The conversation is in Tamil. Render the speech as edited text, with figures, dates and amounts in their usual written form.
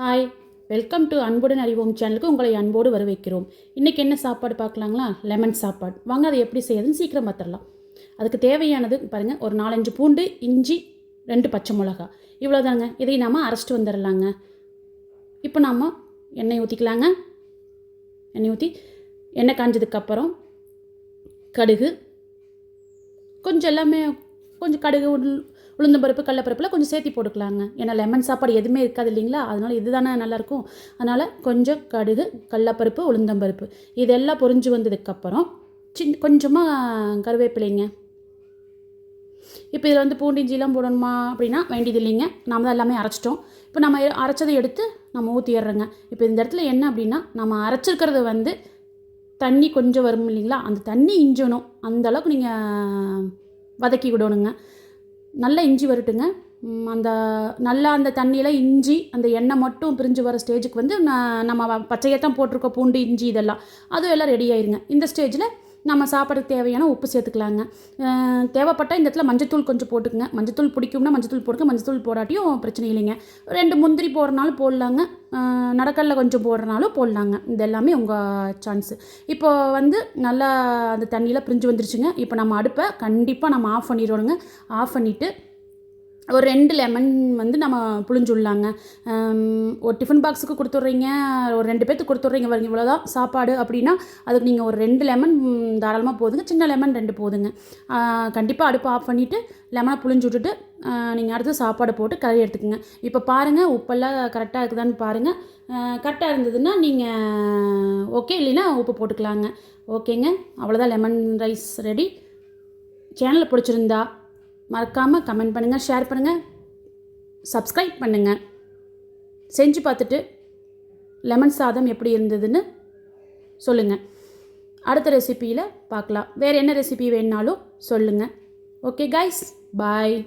ஹாய், வெல்கம் டு அன்புடன் அறிவோம் சேனலுக்கு உங்களை அன்போடு வரவேற்கிறோம். இன்றைக்கி என்ன சாப்பாடு பார்க்கலாங்களா? லெமன் சாப்பாடு. வாங்க அதை எப்படி செய்யறதுன்னு சீக்கிரம் பார்த்துடலாம். அதுக்கு தேவையானது பாருங்கள், ஒரு 4-5 பூண்டு, இஞ்சி, 2 பச்சை மிளகா, இவ்வளோதாங்க. இதையும் நாம் அரைச்சிட்டு வந்துடலாங்க. இப்போ நாம் எண்ணெய் ஊற்றிக்கலாங்க. எண்ணெய் ஊற்றி எண்ணெய் காஞ்சதுக்கப்புறம் கடுகு கொஞ்சம் எல்லாமே கொஞ்சம் கடுகு உளுந்தம்பருப்பு கடலப்பருப்பில் கொஞ்சம் சேர்த்தி போட்டுக்கலாங்க. ஏன்னா லெமன் சாப்பாடு எதுவுமே இருக்காது இல்லைங்களா, அதனால் இது தானே நல்லாயிருக்கும். அதனால் கொஞ்சம் கடுகு, கடலப்பருப்பு, உளுந்தம்பருப்பு இதெல்லாம் பொரிஞ்சு வந்ததுக்கப்புறம் கொஞ்சமாக கருவேப்பிலைங்க. இப்போ இதில் பூண்டு இஞ்சிலாம் போடணுமா அப்படின்னா வேண்டியது இல்லைங்க. நாம் தான் எல்லாமே அரைச்சிட்டோம். இப்போ நம்ம அரைச்சதை எடுத்து நம்ம ஊற்றிடுறோங்க. இப்போ இந்த இடத்துல என்ன அப்படின்னா, நம்ம அரைச்சிருக்கிறது தண்ணி கொஞ்சம் வரும் இல்லைங்களா, அந்த தண்ணி இஞ்சணும் அந்தளவுக்கு நீங்கள் வதக்கி விடணுங்க. நல்லா இஞ்சி வரட்டுங்க. அந்த தண்ணியில் இஞ்சி அந்த எண்ணெய் மட்டும் பிரிஞ்சு வர ஸ்டேஜுக்கு நம்ம பச்சையாக தான் போட்டிருக்கோம், பூண்டு இஞ்சி இதெல்லாம் அதுவும் எல்லாம் ரெடி ஆயிருங்க. இந்த ஸ்டேஜில் நம்ம சாப்பாடுக்கு தேவையான உப்பு சேர்த்துக்கலாங்க. தேவைப்பட்டால் இந்த இடத்துல மஞ்சத்தூள் கொஞ்சம் போட்டுக்குங்க. மஞ்சத்தூள் பிடிக்கும்னா மஞ்சத்தூள் போடுங்க, மஞ்சத்தூள் போடாட்டியும் பிரச்சனை இல்லைங்க. 2 முந்திரி போடுறனாலும் போடலாங்க, நடக்கல்ல கொஞ்சம் போடுறனாலும் போடலாங்க. இது எல்லாமே உங்கள் சான்ஸு. இப்போ நல்லா அந்த தண்ணியில் பிரிஞ்சு வந்துருச்சுங்க. இப்போ நம்ம அடுப்பை கண்டிப்பாக நம்ம ஆஃப் பண்ணிடணுங்க. ஆஃப் பண்ணிவிட்டு ஒரு 2 லெமன் நம்ம புழிஞ்சுடலாங்க. ஒரு டிஃபன் பாக்ஸுக்கு கொடுத்துட்றீங்க, ஒரு 2 பேர்த்துக்கு கொடுத்துட்றீங்க பாருங்க, இவ்வளோதான் சாப்பாடு அப்படின்னா அதுக்கு நீங்கள் ஒரு 2 லெமன் தாராளமாக போதுங்க. சின்ன லெமன் 2 போதுங்க. கண்டிப்பாக அடுப்பை ஆஃப் பண்ணிவிட்டு லெமனை புழிஞ்சு விட்டுட்டு நீங்கள் அடுத்து சாப்பாடு போட்டு கறி எடுத்துக்கோங்க. இப்போ பாருங்கள், உப்பெல்லாம் கரெக்டாக இருக்குதான்னு பாருங்கள். கரெக்டாக இருந்ததுன்னா நீங்கள் ஓகே, இல்லைன்னா உப்பு போட்டுக்கலாங்க. ஓகேங்க, அவ்வளோதான், லெமன் ரைஸ் ரெடி. சேனலை பிடிச்சிருந்தா மறக்காமல் கமெண்ட் பண்ணுங்கள், ஷேர் பண்ணுங்கள், சப்ஸ்கிரைப் பண்ணுங்கள். செஞ்சு பார்த்துட்டு லெமன் சாதம் எப்படி இருந்ததுன்னு சொல்லுங்கள். அடுத்த ரெசிப்பியில் பார்க்கலாம். வேறு என்ன ரெசிபி வேணுனாலும் சொல்லுங்கள். ஓகே கைஸ், பாய்.